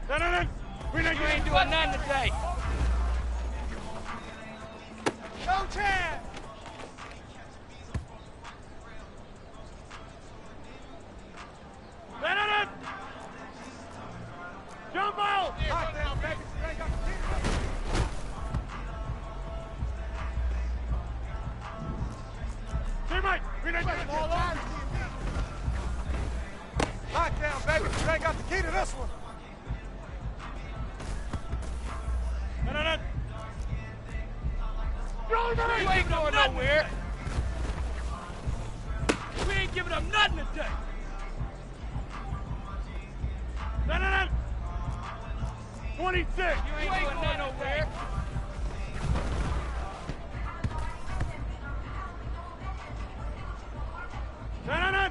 No. You ain't doing nothing today. No chance. No. Jump out. Knock down, baby. You ain't got the key. Hey, Mike. We ain't got the ball on. Knock down, baby. You ain't got the key to this one. No. You ain't going nowhere. We ain't giving up nothing today. No. 26. You ain't going nowhere. No.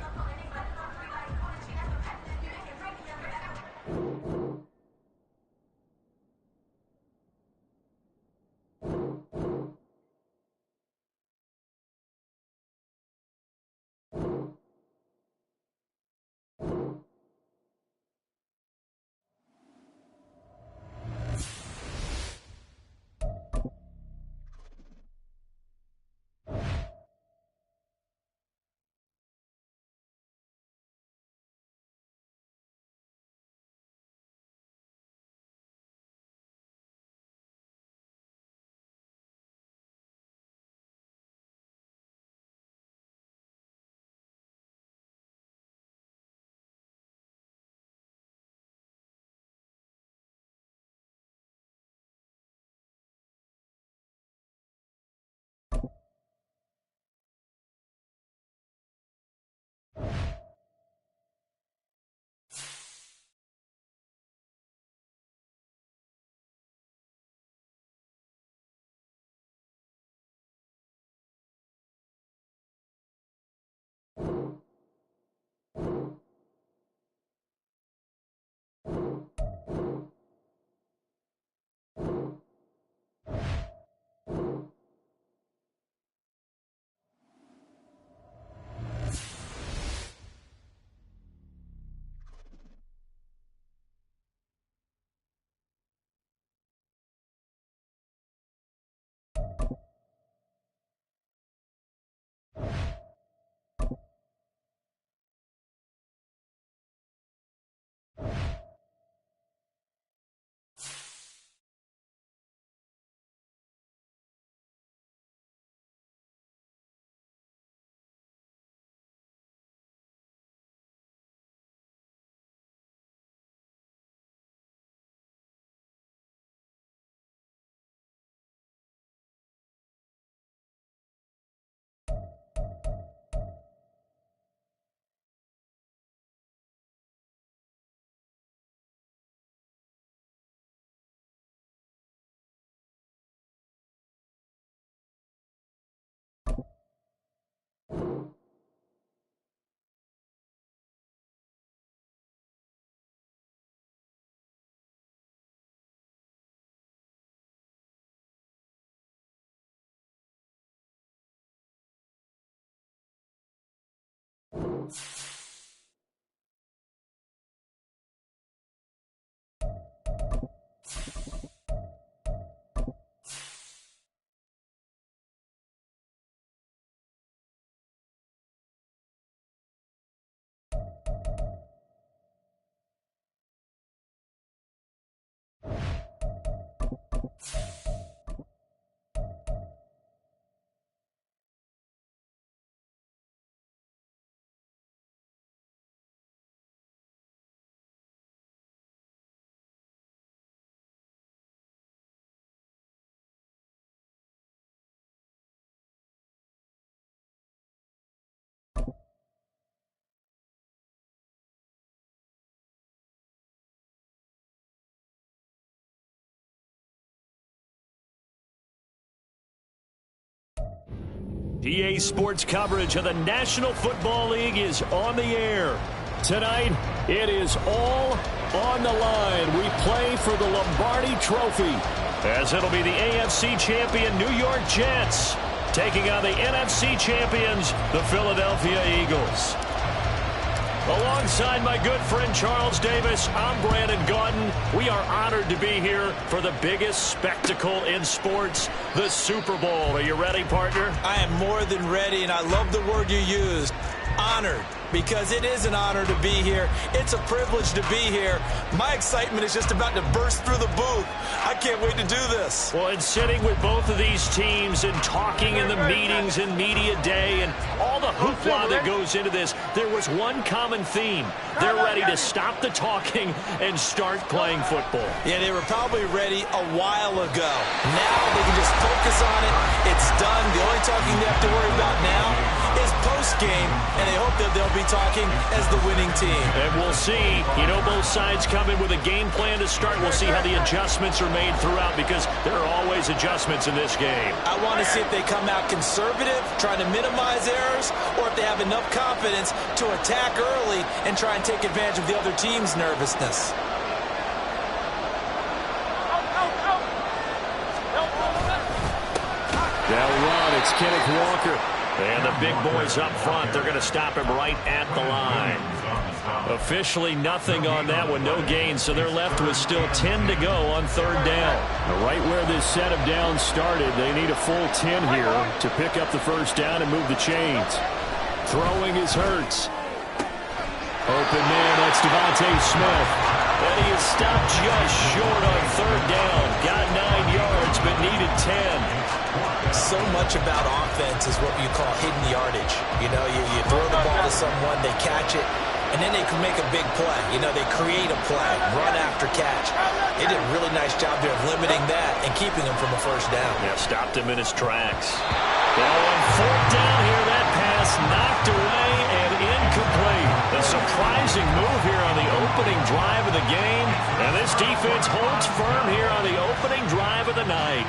PA Sports coverage of the National Football League is on the air. Tonight, it is all on the line. We play for the Lombardi Trophy, as it'll be the AFC champion New York Jets taking on the NFC champions, the Philadelphia Eagles. Alongside my good friend Charles Davis, I'm Brandon Gaudin. We are honored to be here for the biggest spectacle in sports, the Super Bowl. Are you ready, partner? I am more than ready, and I love the word you used, honored. Because it is an honor to be here. It's a privilege to be here. My excitement is just about to burst through the booth. I can't wait to do this. Well, and sitting with both of these teams and talking in the meetings and media day and all the hoopla that goes into this, there was one common theme. They're ready to stop the talking and start playing football. Yeah, they were probably ready a while ago. Now they can just focus on it. It's done. The only talking they have to worry about now is post-game, and they hope that they'll be talking as the winning team. And we'll see. You know, both sides come in with a game plan to start. We'll see how the adjustments are made throughout, because there are always adjustments in this game. I want to see if they come out conservative, trying to minimize errors, or if they have enough confidence to attack early and try and take advantage of the other team's nervousness. They'll run. It's Kenneth Walker. And the big boys up front, they're going to stop him right at the line. Officially nothing on that one, no gain, so they're left with still 10 to go on third down. Right where this set of downs started, they need a full 10 here to pick up the first down and move the chains. Throwing is Hurts. Open man, that's Devontae Smith. And he is stopped just short on third down. Got 9 yards, but needed 10. So much about offense is what you call hidden yardage. You know, you throw the ball to someone, they catch it, and then they can make a big play. You know, they create a play, run after catch. They did a really nice job there of limiting that and keeping him from a first down. Yeah, stopped him in his tracks. Well, on fourth down here, that pass knocked away and incomplete. A surprising move here on the opening drive of the game. And this defense holds firm here on the opening drive of the night.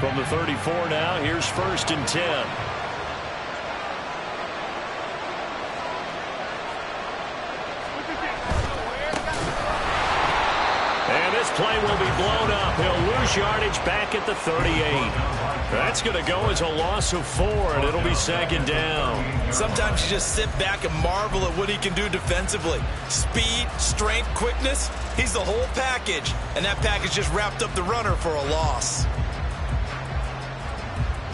From the 34 now, here's first and 10. And this play will be blown up. He'll lose yardage back at the 38. That's going to go as a loss of 4, and it'll be second down. Sometimes you just sit back and marvel at what he can do defensively. Speed, strength, quickness, he's the whole package. And that package just wrapped up the runner for a loss.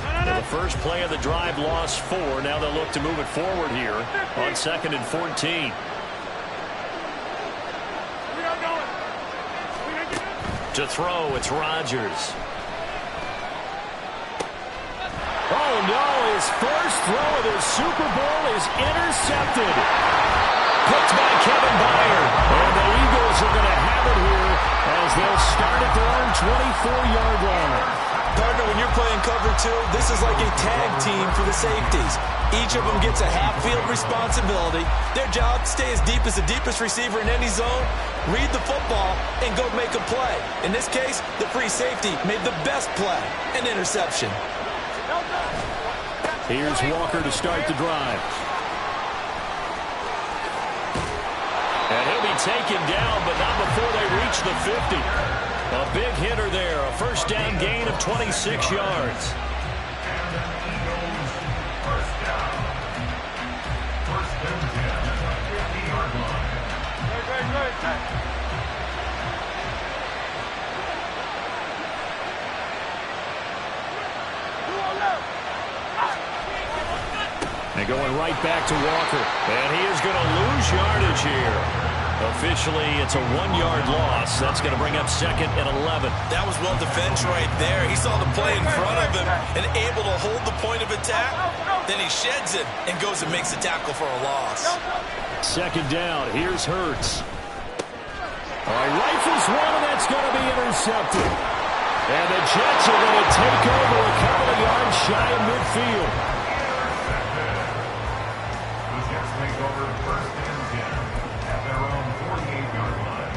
Now the first play of the drive lost 4. Now they'll look to move it forward here on second and 14. To throw, it's Rodgers. Oh, no, his first throw of the Super Bowl is intercepted. Picked by Kevin Byard. And the Eagles are going to have it here as they'll start at their own 24-yard line. Partner, when you're playing cover 2, this is like a tag team for the safeties. Each of them gets a half-field responsibility. Their job, stay as deep as the deepest receiver in any zone, read the football, and go make a play. In this case, the free safety made the best play, an interception. Here's Walker to start the drive. And he'll be taken down, but not before they reach the 50. A big hitter there, a first down gain of 26 yards. And going right back to Walker. And he is going to lose yardage here. Officially, it's a 1-yard loss. That's going to bring up second and 11. That was well defense right there. He saw the play in front of him and able to hold the point of attack. Then he sheds it and goes and makes a tackle for a loss. Second down. Here's Hurts. Rifles one, and that's going to be intercepted. And the Jets are going to take over a couple of yards shy of midfield. The Jets take over first and 10 at their own 48-yard line.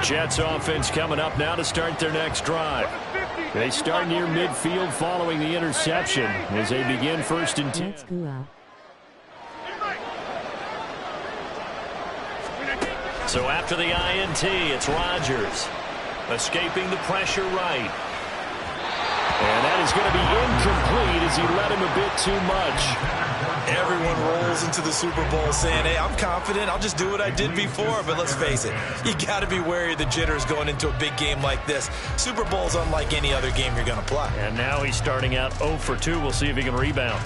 Jets offense coming up now to start their next drive. They start near midfield following the interception as they begin 1st and 10. So after the INT, it's Rodgers escaping the pressure right. And that is going to be incomplete as he led him a bit too much. Everyone rolls into the Super Bowl saying, hey, I'm confident. I'll just do what I did before. But let's face it, you got to be wary of the jitters going into a big game like this. Super Bowl's unlike any other game you're going to play. And now he's starting out 0 for 2. We'll see if he can rebound.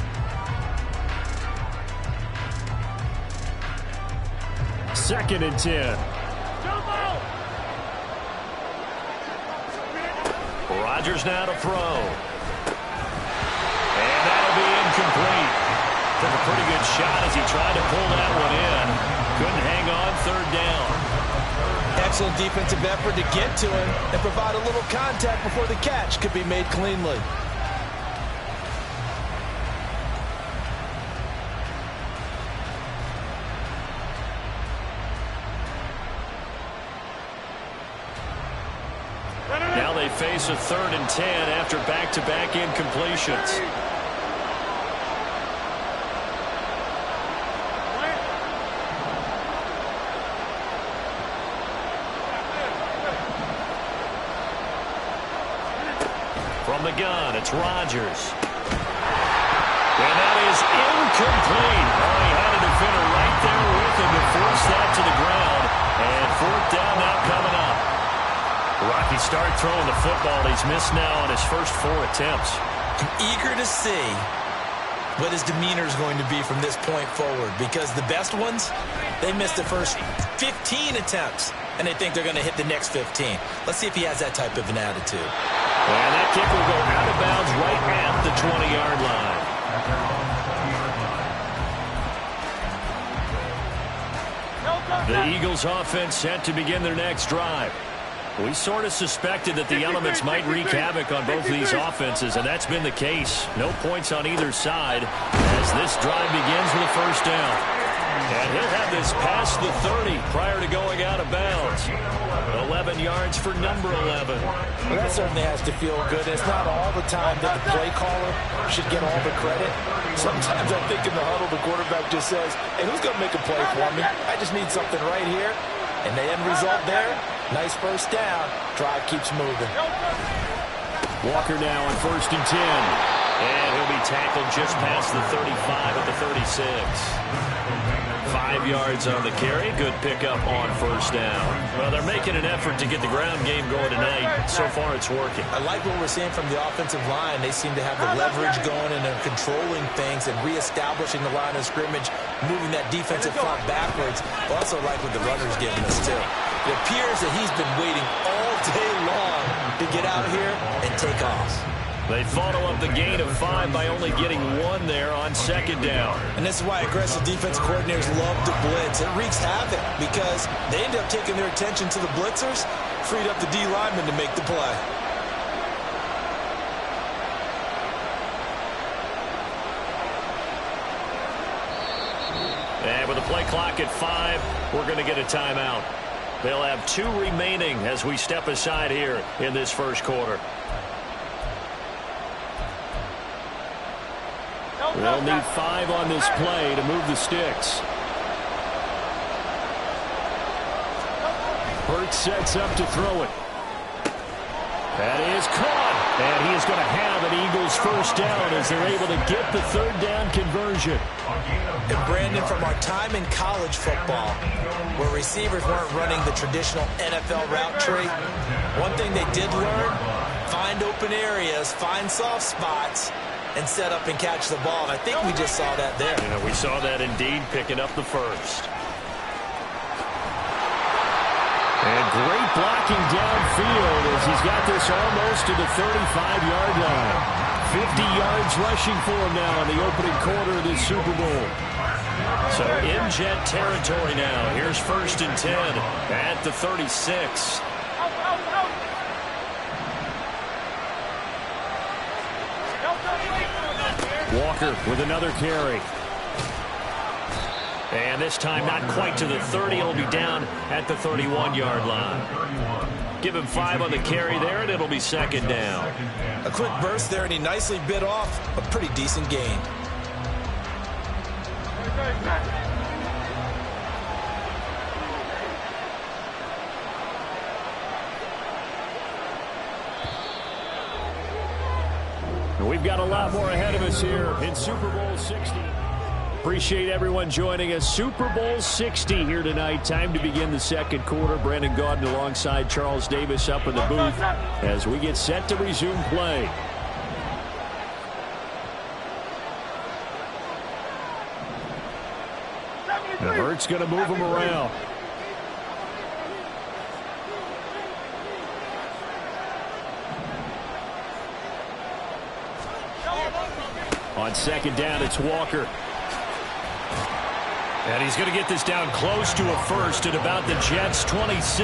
2nd and 10. Rodgers now to throw. And that'll be incomplete. Took a pretty good shot as he tried to pull that one in. Couldn't hang on 3rd down. Excellent defensive effort to get to him and provide a little contact before the catch could be made cleanly. Now they face a 3rd and 10 after back-to-back incompletions. From the gun, it's Rodgers. And that is incomplete. Oh, he had a defender right there with him to force that to the ground. And 4th down now coming up. Rocky started throwing the football. He's missed now on his first 4 attempts. I'm eager to see what his demeanor is going to be from this point forward, because the best ones, they missed the first 15 attempts, and they think they're going to hit the next 15. Let's see if he has that type of an attitude. And that kick will go out of bounds right at the 20-yard line. The Eagles offense set to begin their next drive. We sort of suspected that the elements might wreak havoc on both of these offenses, and that's been the case. No points on either side as this drive begins with a 1st down. And he'll have this past the 30 prior to going out of bounds. 11 yards for number 11. Well, that certainly has to feel good. It's not all the time that the play caller should get all the credit. Sometimes I think in the huddle, the quarterback just says, hey, who's going to make a play for me? I just need something right here. And the end result there, nice 1st down. Drive keeps moving. Walker now on 1st and 10. And he'll be tackled just past the 35 at the 36. 5 yards on the carry. Good pickup on 1st down. Well, they're making an effort to get the ground game going tonight. So far, it's working. I like what we're seeing from the offensive line. They seem to have the leverage going, and they're controlling things and reestablishing the line of scrimmage, moving that defensive front backwards. I also like what the runner's giving us, too. It appears that he's been waiting all day long to get out here and take off. They follow up the gain of 5 by only getting 1 there on 2nd down. And this is why aggressive defense coordinators love to blitz. It wreaks havoc because they end up taking their attention to the blitzers, freed up the D lineman to make the play. And with the play clock at 5, we're going to get a timeout. They'll have 2 remaining as we step aside here in this 1st quarter. They'll need 5 on this play to move the sticks. Hurts sets up to throw it. That is caught. And he is going to have an Eagles 1st down as they're able to get the 3rd down conversion. And Brandon, from our time in college football, where receivers weren't running the traditional NFL route tree, one thing they did learn, find open areas, find soft spots, and set up and catch the ball. And I think we just saw that there. Yeah, we saw that indeed, picking up the 1st. And great blocking downfield as he's got this almost to the 35-yard line. 50 yards rushing for him now in the opening quarter of this Super Bowl. So in jet territory now. Here's 1st and 10 at the 36. Walker with another carry. And this time not quite to the 30. It'll be down at the 31-yard line. Give him 5 on the carry there, and it'll be second down. A quick burst there, and he nicely bit off a pretty decent gain. We've got a lot more ahead of us here in Super Bowl 60. Appreciate everyone joining us. Super Bowl 60 here tonight. Time to begin the second quarter. Brandon Gaudin alongside Charles Davis up in the booth as we get set to resume play. And Hurts going to move him around. On second down, it's Walker. And he's going to get this down close to a first at about the Jets' 26.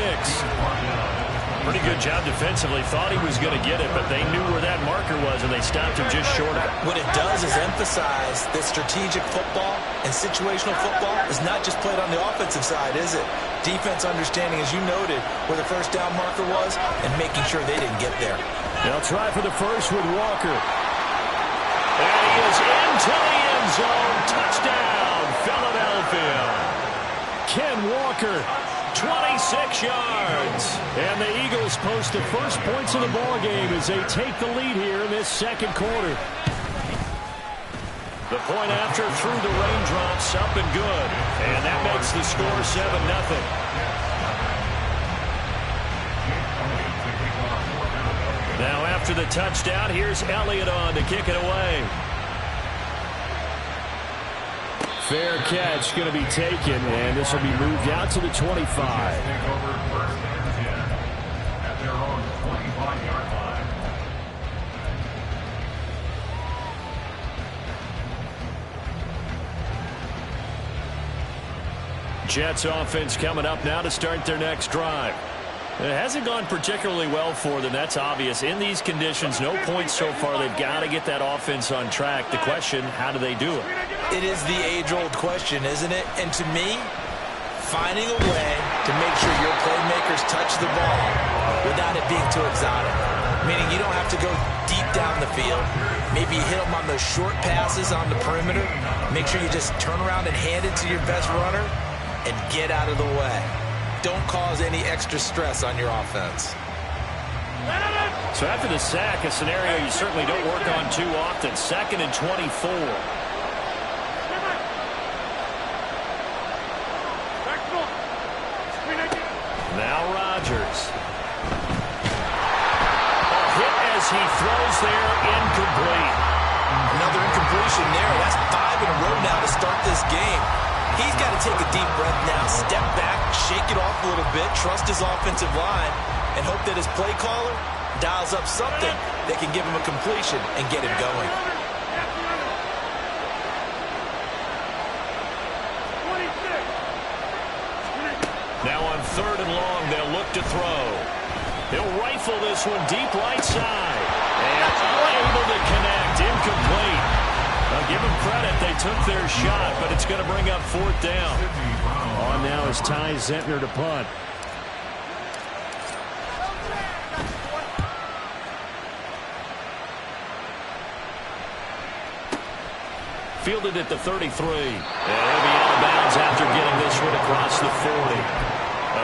Pretty good job defensively. Thought he was going to get it, but they knew where that marker was, and they stopped him just short of it. What it does is emphasize that strategic football and situational football is not just played on the offensive side, is it? Defense understanding, as you noted, where the first down marker was and making sure they didn't get there. They'll try for the first with Walker. And he is into the end zone. Touchdown, Philadelphia. Ken Walker, 26 yards. And the Eagles post the first points of the ball game as they take the lead here in this second quarter. The point after through the raindrops, up and good. And that makes the score 7-0. Now after the touchdown, here's Elliott on to kick it away. Fair catch going to be taken, and this will be moved out to the 25. At their own 25-yard line. Jets offense coming up now to start their next drive. It hasn't gone particularly well for them. That's obvious. In these conditions, no points so far. They've got to get that offense on track. The question, how do they do it? It is the age-old question, isn't it? And to me, finding a way to make sure your playmakers touch the ball without it being too exotic. Meaning you don't have to go deep down the field. Maybe you hit them on those short passes on the perimeter. Make sure you just turn around and hand it to your best runner and get out of the way. Don't cause any extra stress on your offense. So after the sack, a scenario you certainly don't work on too often. 2nd and 24. Now Rodgers. A hit as he throws there, incomplete. Another incompletion there. That's 5 in a row now to start this game. He's got to take a deep breath now, step back, shake it off a little bit, trust his offensive line, and hope that his play caller dials up something that can give him a completion and get him going. Now on 3rd and long, they'll look to throw. He'll rifle this one deep right side. And unable to connect, incomplete. Now give them credit, they took their shot, but it's going to bring up 4th down. On now is Ty Zentner to punt. Fielded at the 33. And he'll be out of bounds after getting this one across the 40.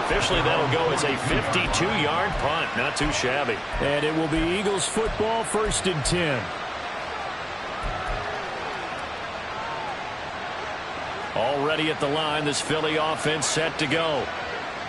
Officially, that'll go as a 52-yard punt. Not too shabby. And it will be Eagles football, 1st and 10. Already at the line, this Philly offense set to go.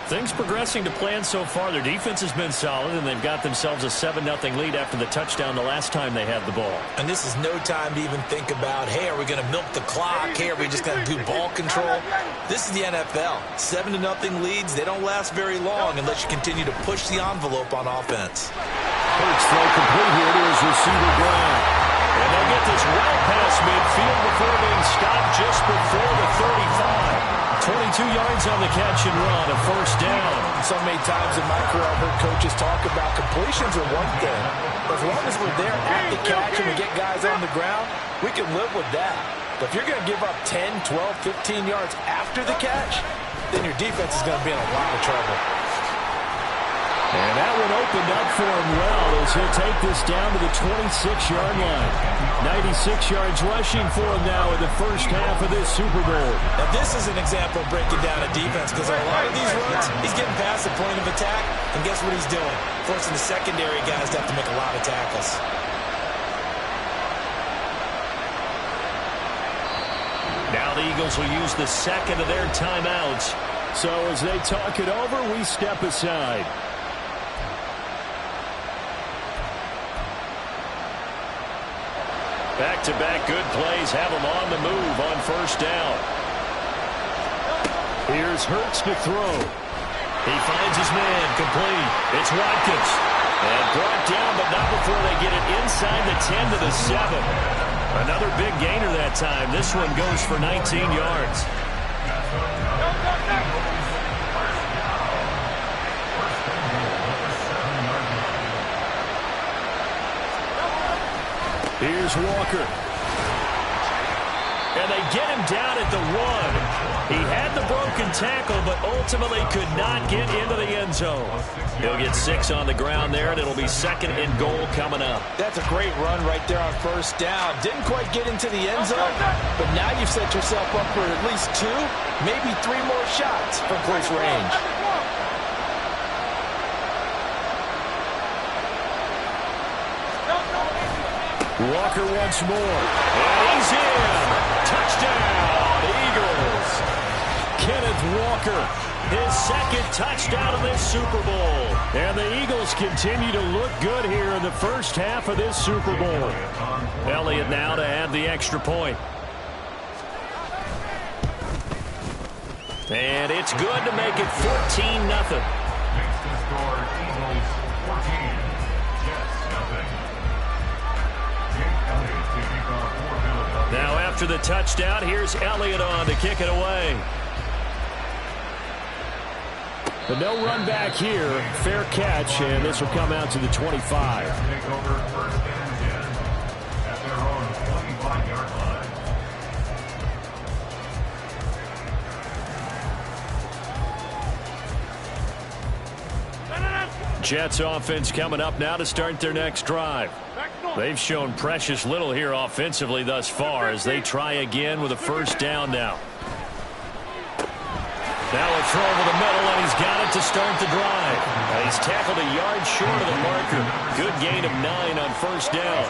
Things progressing to plan so far. Their defense has been solid, and they've got themselves a 7-0 lead after the touchdown the last time they had the ball. And this is no time to even think about, hey, are we going to milk the clock? Hey, are we just going to do ball control? This is the NFL. 7-0 leads, they don't last very long unless you continue to push the envelope on offense. Hurts throw complete here to his receiver Brown. And they'll get this well past midfield before being stopped just before the 35. 22 yards on the catch and run, a 1st down. So many times in my career I've heard coaches talk about completions are one thing. As long as we're there at the catch and we get guys on the ground, we can live with that. But if you're going to give up 10, 12, 15 yards after the catch, then your defense is going to be in a lot of trouble. And that one opened up for him well as he'll take this down to the 26-yard line. 96 yards rushing for him now in the first half of this Super Bowl. Now this is an example of breaking down a defense because on a lot of these runs, he's getting past the point of attack, and guess what he's doing? Forcing the secondary guys to have to make a lot of tackles. Now the Eagles will use the second of their timeouts. So as they talk it over, we step aside. Back-to-back good plays have them on the move on first down. Here's Hurts to throw. He finds his man, complete. It's Watkins. And brought down, but not before they get it inside the 10 to the 7. Another big gainer that time. This one goes for 19 yards. Here's Walker. And they get him down at the 1. He had the broken tackle, but ultimately could not get into the end zone. He'll get 6 on the ground there, and it'll be second and goal coming up. That's a great run right there on first down. Didn't quite get into the end zone, but now you've set yourself up for at least 2, maybe 3 more shots from close range. Walker once more. And he's in. Touchdown, Eagles. Kenneth Walker, his second touchdown of this Super Bowl. And the Eagles continue to look good here in the first half of this Super Bowl. Elliott now to add the extra point. And it's good to make it 14-0. Makes the score Eagles 14, Jets nothing. Now after the touchdown, here's Elliott on to kick it away. But no run back here. Fair catch, and this will come out to the 25. Take over first and 10 at their own 25-yard line. Jets offense coming up now to start their next drive. They've shown precious little here offensively thus far as they try again with a first down now. Now a throw over the middle, and he's got it to start the drive. And he's tackled a yard short of the marker. Good gain of 9 on first down.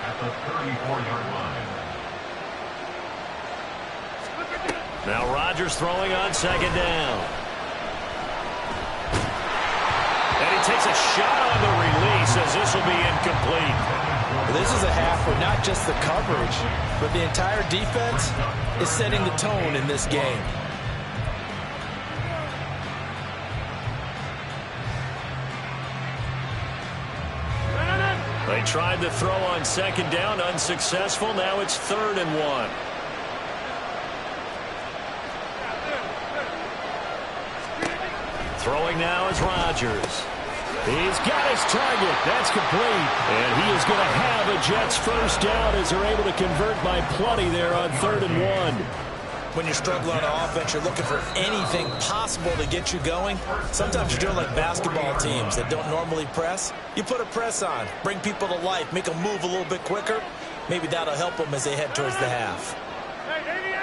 At the 34-yard line. Now Rodgers throwing on second down. And he takes a shot on the release as this will be incomplete. This is a half where not just the coverage, but the entire defense is setting the tone in this game. They tried to throw on second down, unsuccessful. Now it's 3rd and 1. Throwing now is Rodgers. He's got his target. That's complete. And he is going to have a Jets first down as they're able to convert by plenty there on 3rd and 1. When you're struggling on offense, you're looking for anything possible to get you going. Sometimes you're doing like basketball teams that don't normally press. You put a press on, bring people to life, make them move a little bit quicker. Maybe that'll help them as they head towards the half. Hey, 88.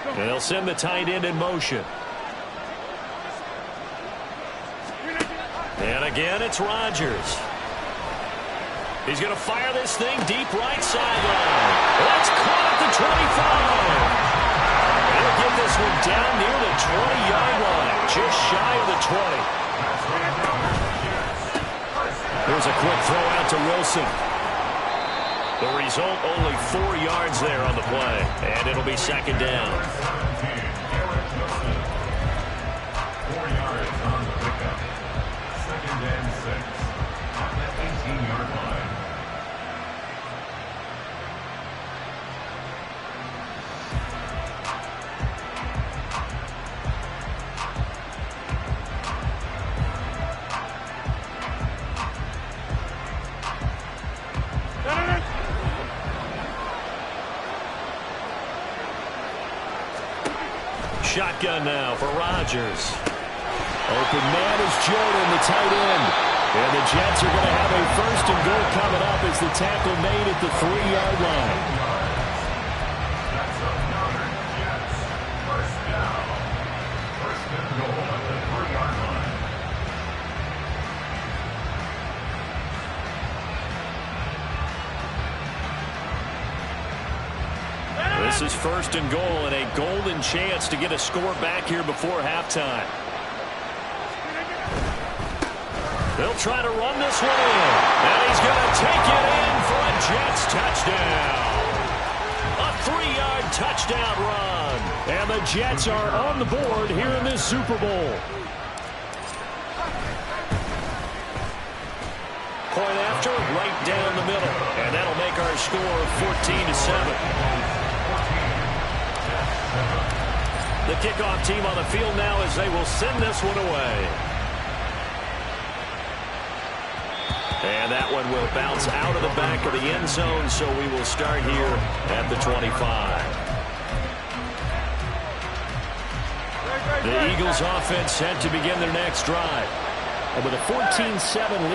And they'll send the tight end in motion. And again, it's Rodgers. He's going to fire this thing deep right sideline. That's caught at the 25. He'll get this one down near the 20-yard line, just shy of the 20. Here's a quick throw out to Wilson. The result, only 4 yards there on the play, and it'll be second down. 4 yards on the pickup. 2nd and 6 on the 18-yard line. shotgun now for Rodgers. Open man is Jordan, the tight end. And the Jets are going to have a first and goal coming up as the tackle made at the 3-yard line. That's another Jets first down. First and goal at the 3-yard line. This is first and goal and a golden chance to get a score back here before halftime. They'll try to run this one in. And he's going to take it in for a Jets touchdown. A 3-yard touchdown run. And the Jets are on the board here in this Super Bowl. Point after, right down the middle. And that'll make our score 14-7. The kickoff team on the field now as they will send this one away. And that one will bounce out of the back of the end zone, so we will start here at the 25. The Eagles offense set to begin their next drive. And with a 14-7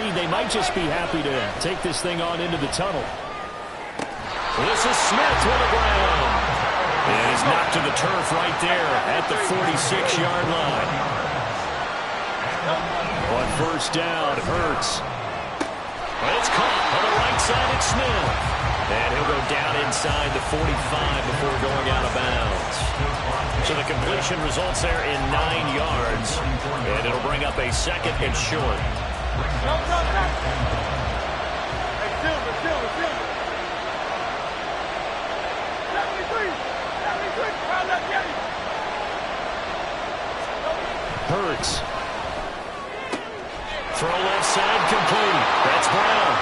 lead, they might just be happy to take this thing on into the tunnel. This is Smith to the ground. And he's knocked to the turf right there at the 46-yard line. On first down, Hurts. It's caught on the right side at Smith. And he'll go down inside the 45 before going out of bounds. So the completion results there in 9 yards. And it'll bring up a second and short. Hurts. Throw left side complete. That's Brown.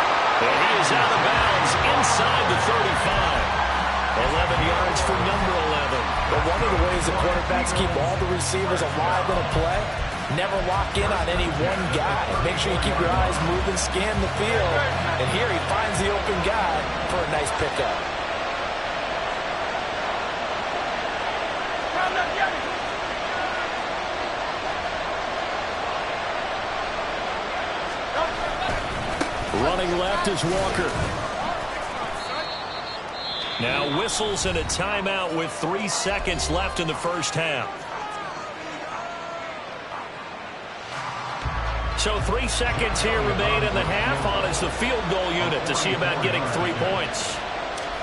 And he is out of bounds inside the 35. 11 yards for number 11. But one of the ways that quarterbacks keep all the receivers alive in a play, never lock in on any one guy. Make sure you keep your eyes moving, scan the field. And here he finds the open guy for a nice pickup. Running left is Walker. Now whistles and a timeout with 3 seconds left in the first half. So 3 seconds here remain in the half. On is the field goal unit to see about getting 3 points.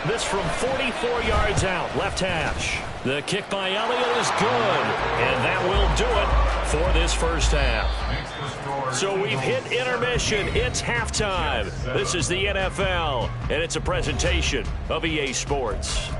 This from 44 yards out, left hash. The kick by Elliott is good, and that will do it for this first half. So we've hit intermission. It's halftime. This is the NFL, and it's a presentation of EA Sports.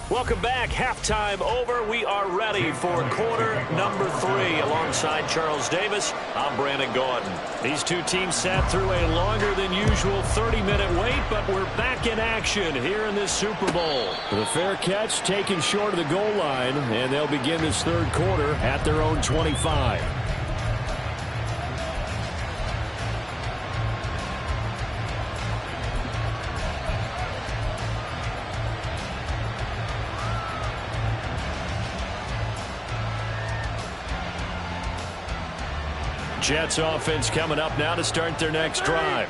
Welcome back. Halftime over. We are ready for quarter number 3. Alongside Charles Davis, I'm Brandon Gaudin. These two teams sat through a longer than usual 30-minute wait, but we're back in action here in this Super Bowl. The fair catch taken short of the goal line, and they'll begin this third quarter at their own 25. Jets offense coming up now to start their next drive.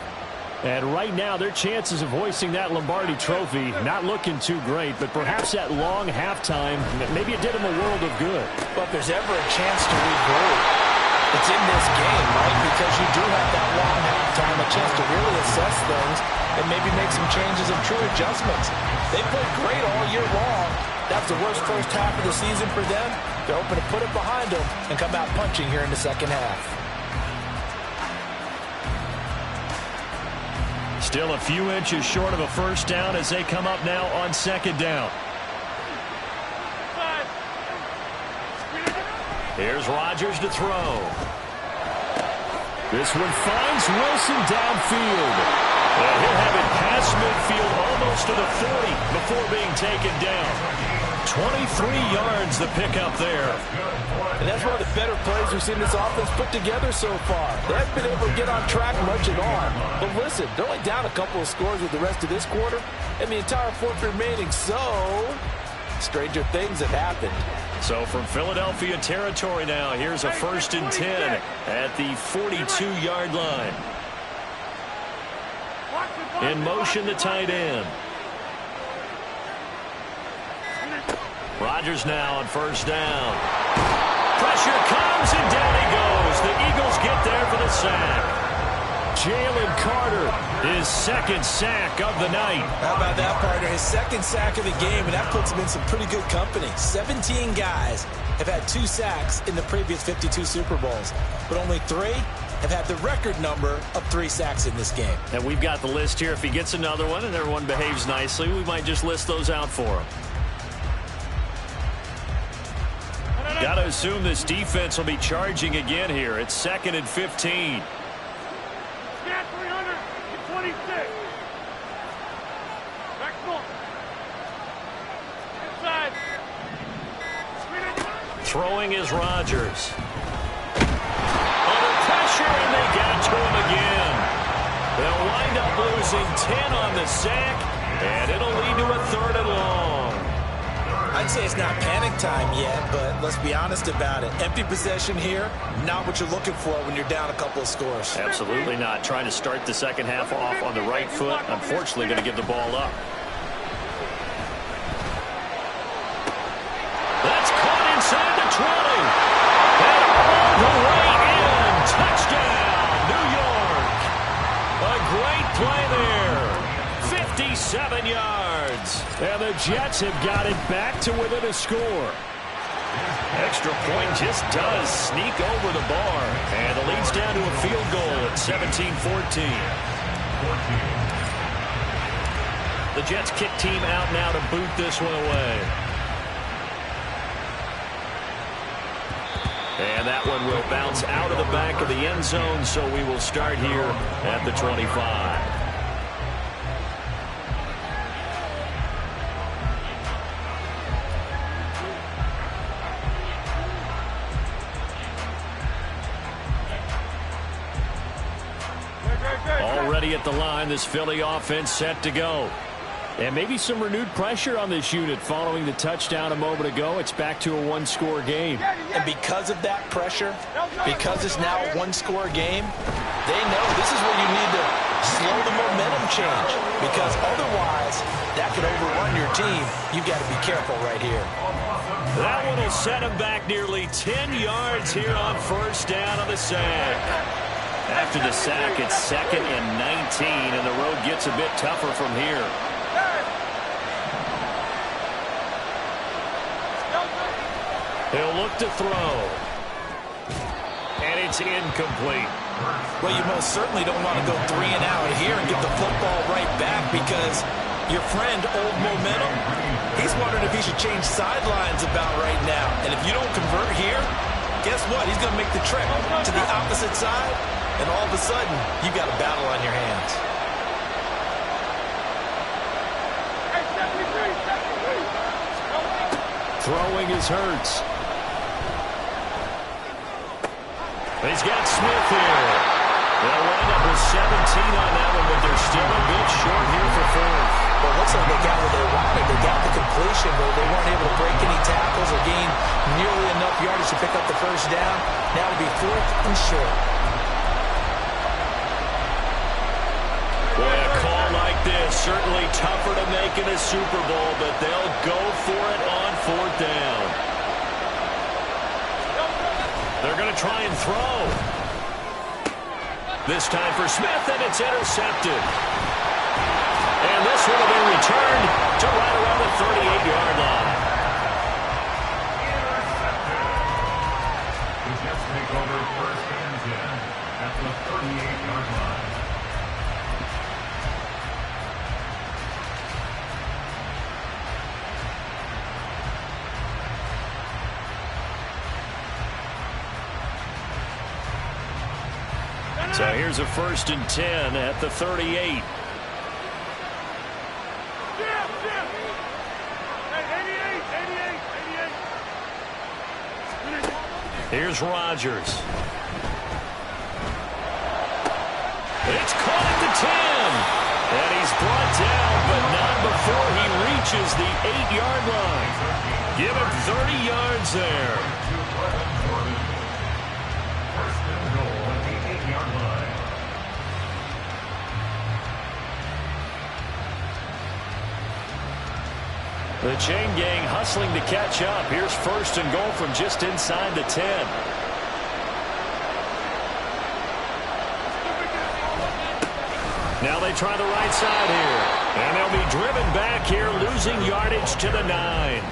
And right now, their chances of hoisting that Lombardi trophy not looking too great, but perhaps that long halftime, maybe it did them a world of good. But if there's ever a chance to regroup, it's in this game, right? Because you do have that long halftime, a chance to really assess things and maybe make some changes and true adjustments. They played great all year long. That's the worst first half of the season for them. They're hoping to put it behind them and come out punching here in the second half. Still a few inches short of a first down as they come up now on second down. Here's Rodgers to throw. This one finds Wilson downfield. And he'll have it past midfield almost to the 40 before being taken down. 23 yards the pickup there. And that's one of the better plays we've seen this offense put together so far. They haven't been able to get on track much at all. But listen, they're only down a couple of scores with the rest of this quarter and the entire fourth remaining. So, stranger things have happened. So from Philadelphia territory now, here's a 1st and 10 at the 42-yard line. In motion, the tight end. Rodgers now on 1st down. Pressure comes, and down he goes. The Eagles get there for the sack. Jalen Carter, his 2nd sack of the night. How about that, partner? His 2nd sack of the game, and that puts him in some pretty good company. 17 guys have had 2 sacks in the previous 52 Super Bowls, but only 3 have had the record number of 3 sacks in this game. And we've got the list here. If he gets another one and everyone behaves nicely, we might just list those out for him. Got to assume this defense will be charging again here. It's 2nd and 15. Scat 326. Maxwell. Inside. Throwing is Rodgers. Under pressure, and they got to him again. They'll wind up losing 10 on the sack, and it'll lead to a 3rd and long. I'd say it's not panic time yet, but let's be honest about it. Empty possession here, not what you're looking for when you're down a couple of scores. Absolutely not. Trying to start the second half off on the right foot. Unfortunately, going to give the ball up. That's caught inside the 20. And all the way in. Touchdown, New York. A great play there. 57 yards. And the Jets have got it back to within a score. Extra point just does sneak over the bar. And the lead's down to a field goal at 17-14. The Jets kick team out now to boot this one away. And that one will bounce out of the back of the end zone, so we will start here at the 25. Already at the line, this Philly offense set to go. And maybe some renewed pressure on this unit following the touchdown a moment ago. It's back to a 1-score game. And because of that pressure, because it's now a 1-score game, they know this is where you need to slow the momentum change. Because otherwise, that could overrun your team. You've got to be careful right here. That one will set him back nearly 10 yards here on 1st down on the sack. After the sack, it's 2nd and 19, and the road gets a bit tougher from here. He'll look to throw. And it's incomplete. Well, you most certainly don't want to go 3 and out here and get the football right back because your friend, Old Momentum, he's wondering if he should change sidelines about right now. And if you don't convert here, guess what? He's going to make the trek to the opposite side, and all of a sudden, you've got a battle on your hands. Throwing is Hurts. He's got Smith here. They'll wind up with 17 on that one, but they're still a bit short here for 4th. Well, it looks like they got what they wanted. They got the completion, but they weren't able to break any tackles or gain nearly enough yardage to pick up the 1st down. Now it'll be 4th and short. Boy, a call like this, certainly tougher to make in a Super Bowl, but they'll go for it on 4th down. They're going to try and throw. This time for Smith, and it's intercepted. And this one will be returned to right around the 38-yard line. The Jets take over 1st and 10 at the 38-yard line. So here's a 1st and 10 at the 38. Hey, 88, 88. Here's Rodgers. It's caught at the 10. And he's brought down, but not before he reaches the 8-yard line. Give him 30 yards there. First and goal at the 8-yard line. The chain gang hustling to catch up. Here's first and goal from just inside the 10. Now they try the right side here. And they'll be driven back here, losing yardage to the 9.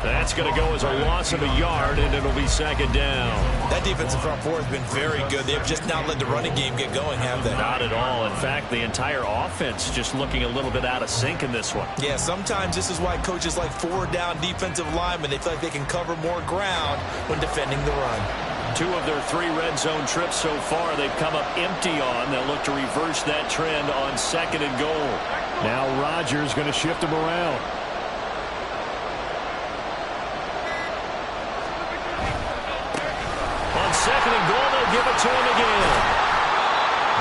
That's going to go as a loss of a yard, and it'll be second down. That defensive front four has been very good. They've just not let the running game get going, have they? Not at all. In fact, the entire offense just looking a little bit out of sync in this one. Yeah, sometimes this is why coaches like forward-down defensive linemen. They feel like they can cover more ground when defending the run. 2 of their 3 red zone trips so far they've come up empty on. They'll look to reverse that trend on second and goal. Now Rodgers going to shift him around. On second and goal, they'll give it to him again.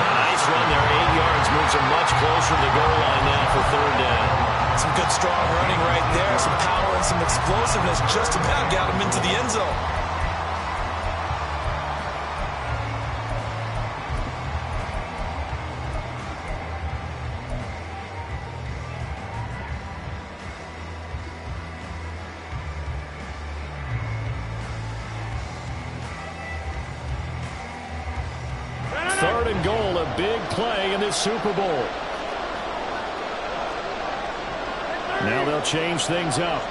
Nice run there. 8 yards moves him much closer to the goal line now for third down. Some good strong running right there. Some power and some explosiveness just about got him into the end zone. Third and goal, a big play in this Super Bowl. Now they'll change things up.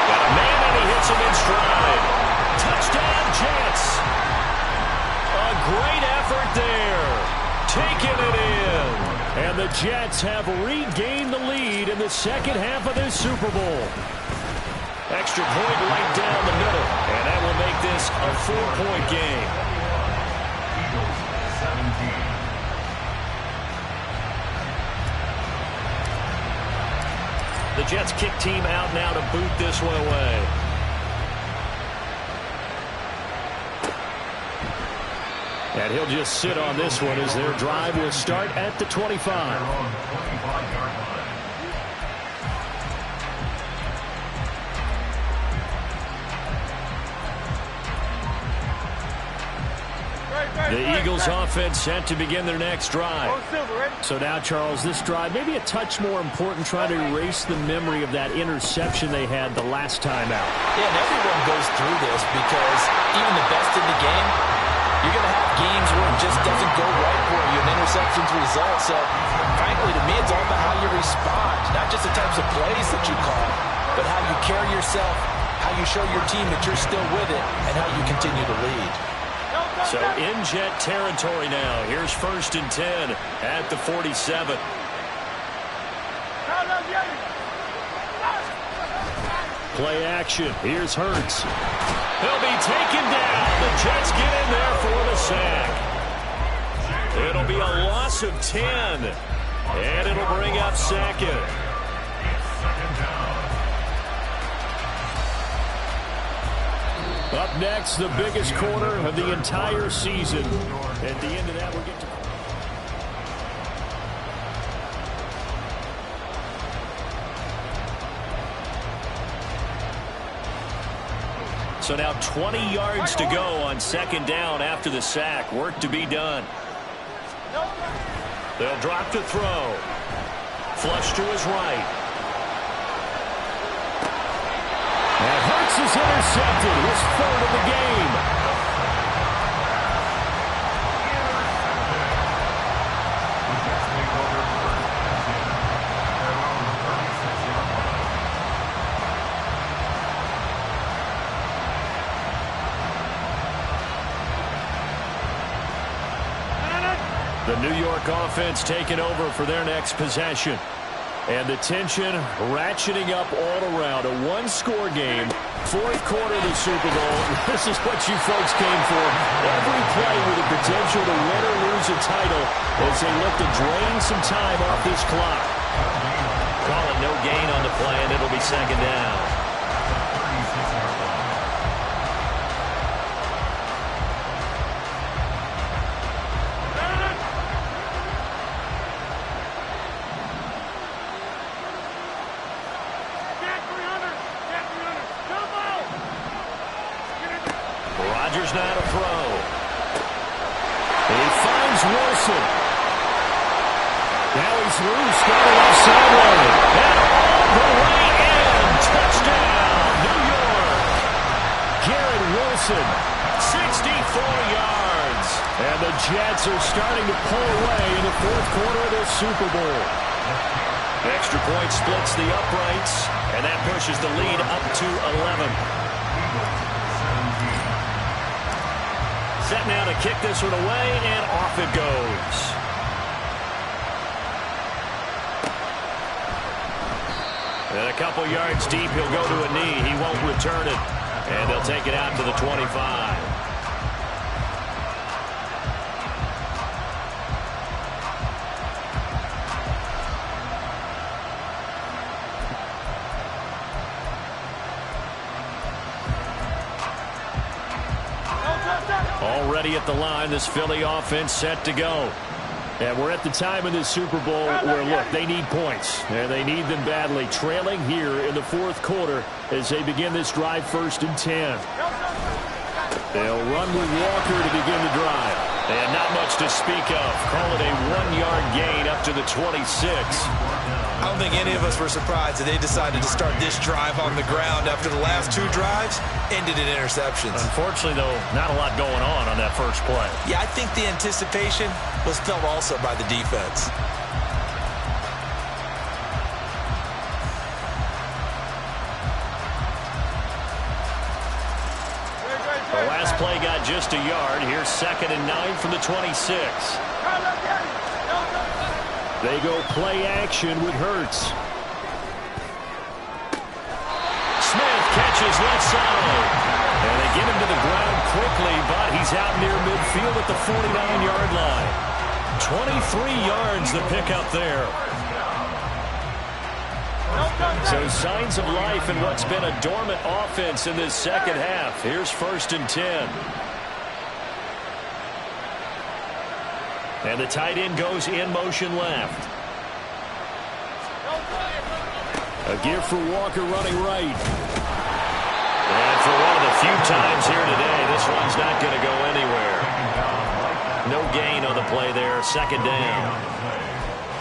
Got a man and he hits him in stride. Touchdown Jets. A great effort there. Taking it in. And the Jets have regained the lead in the second half of this Super Bowl. Extra point right down the middle. And that will make this a 4-point game. Eagles 17. The Jets kick team out now to boot this one away. And he'll just sit on this one as their drive will start at the 25. They're on the 25-yard line. The Eagles offense set to begin their next drive. So now, Charles, this drive maybe a touch more important, trying to erase the memory of that interception they had the last time out. Yeah, and everyone goes through this because even the best in the game, you're going to have games where it just doesn't go right for you, and interceptions result. So, frankly, to me, it's all about how you respond, not just the types of plays that you call, but how you carry yourself, how you show your team that you're still with it, and how you continue to lead. So in Jet territory now. Here's first and 10 at the 47. Play action. Here's Hurts. He'll be taken down. The Jets get in there for the sack. It'll be a loss of 10. And it'll bring up second. Up next, the biggest quarter of the entire season. At the end of that, we'll get to... So now 20 yards to go on second down after the sack. Work to be done. They'll drop to throw. Flush to his right. And Hurts is intercepted. His third of the game. The New York offense taking over for their next possession. And the tension ratcheting up all around. A one-score game. Fourth quarter of the Super Bowl. This is what you folks came for. Every play with the potential to win or lose a title as they look to drain some time off this clock. Call it no gain on the play, and it'll be second down. Rodgers now to throw. And he finds Wilson. Now he's loose, going left sideline. And all the way in. Touchdown, New York. Garrett Wilson, 64 yards. And the Jets are starting to pull away in the fourth quarter of this Super Bowl. Extra point splits the uprights, and that pushes the lead up to 11. Set now to kick this one away, and off it goes. And a couple yards deep, he'll go to a knee. He won't return it. And they'll take it out to the 25. Already at the line, this Philly offense set to go. And we're at the time in this Super Bowl where, look, they need points. And they need them badly. Trailing here in the fourth quarter as they begin this drive 1st and 10. They'll run with Walker to begin the drive. And not much to speak of. Call it a 1-yard gain up to the 26. I don't think any of us were surprised that they decided to start this drive on the ground after the last 2 drives ended in interceptions. Unfortunately, though, not a lot going on that first play. Yeah, I think the anticipation was felt also by the defense. The last play got just a yard. Here's 2nd and 9 from the 26. They go play action with Hurts. Smith catches left side. And they get him to the ground quickly, but he's out near midfield at the 49-yard line. 23 yards the pickup there. So signs of life in what's been a dormant offense in this second half. Here's 1st and 10. And the tight end goes in motion left. A give for Walker running right. And for one of the few times here today, this one's not going to go anywhere. No gain on the play there. 2nd down.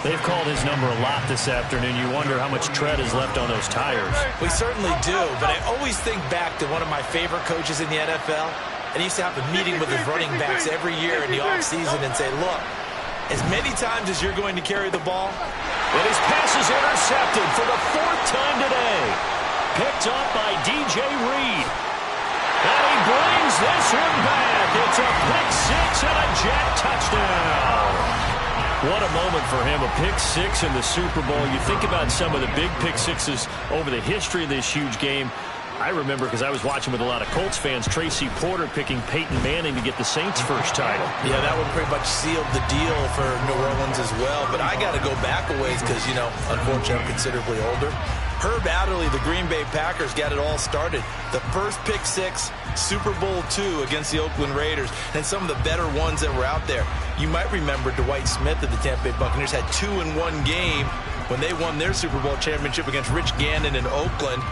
They've called his number a lot this afternoon. You wonder how much tread is left on those tires. We certainly do, but I always think back to one of my favorite coaches in the NFL. And he used to have a meeting with his running backs every year in the offseason and say, look, as many times as you're going to carry the ball. And his pass is intercepted for the 4th time today. Picked up by DJ Reed. And he brings this one back. It's a pick 6 and a Jet touchdown. What a moment for him, a pick 6 in the Super Bowl. You think about some of the big pick 6s over the history of this huge game. I remember, because I was watching with a lot of Colts fans, Tracy Porter picking Peyton Manning to get the Saints' first title. Yeah, that one pretty much sealed the deal for New Orleans as well. But I got to go back a ways because, you know, unfortunately I'm considerably older. Herb Adderley, the Green Bay Packers, got it all started. The first pick 6, Super Bowl II against the Oakland Raiders, and some of the better ones that were out there. You might remember Dwight Smith of the Tampa Bay Buccaneers had 2 in one game when they won their Super Bowl championship against Rich Gannon in Oakland.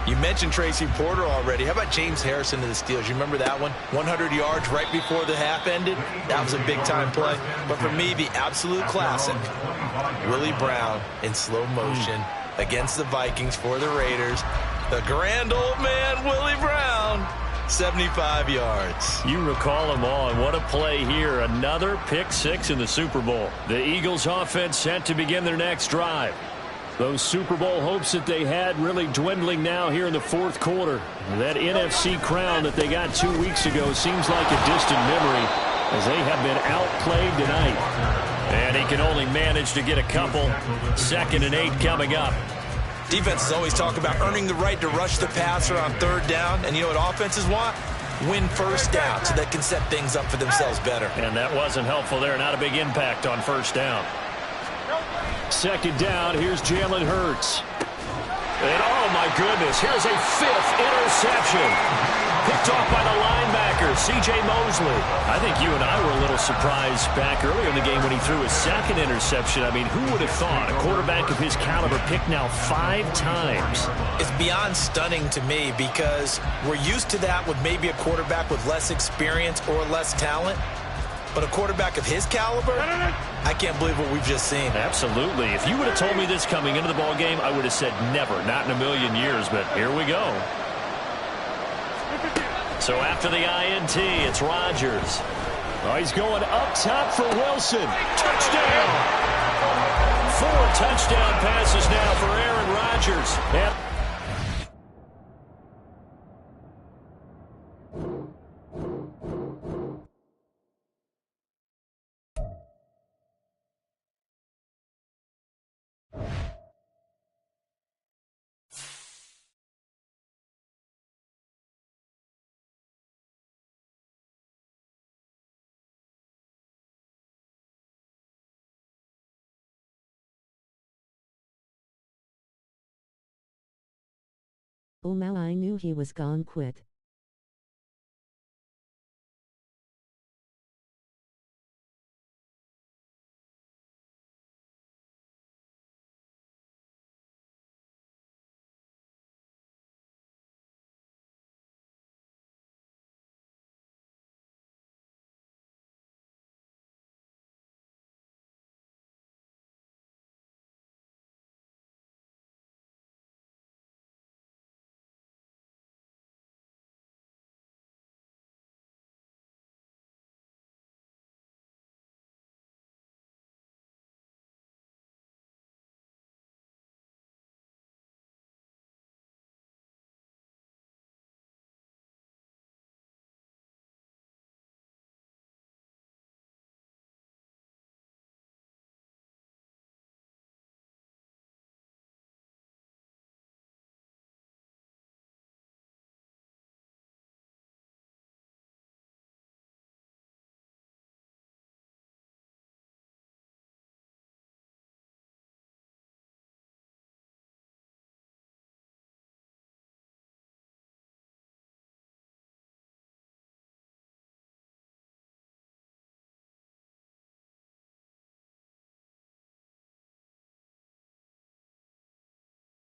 You mentioned Tracy Porter already. How about James Harrison of the Steelers? You remember that one? 100 yards right before the half ended. That was a big-time play. But for me, the absolute classic, Willie Brown in slow motion against the Vikings for the Raiders. The grand old man, Willie Brown, 75 yards. You recall them all, and what a play here. Another pick 6 in the Super Bowl. The Eagles offense set to begin their next drive. Those Super Bowl hopes that they had really dwindling now here in the fourth quarter. That NFC crown that they got 2 weeks ago seems like a distant memory as they have been outplayed tonight. And he can only manage to get a couple. 2nd and 8 coming up. Defenses always talk about earning the right to rush the passer on 3rd down. And you know what offenses want? Win 1st down so they can set things up for themselves better. And that wasn't helpful there. Not a big impact on 1st down. 2nd down, here's Jalen Hurts. And oh my goodness, here's a 5th interception. Picked off by the linebacker, C.J. Mosley. I think you and I were a little surprised back earlier in the game when he threw his 2nd interception. I mean, who would have thought a quarterback of his caliber picked now 5 times? It's beyond stunning to me because we're used to that with maybe a quarterback with less experience or less talent. But a quarterback of his caliber, I can't believe what we've just seen. Absolutely. If you would have told me this coming into the ball game, I would have said never, not in a million years, but here we go. So after the INT, it's Rodgers. Oh, he's going up top for Wilson. Touchdown! 4 touchdown passes now for Aaron Rodgers. Yep. Oh, now I knew he was gone. Quit.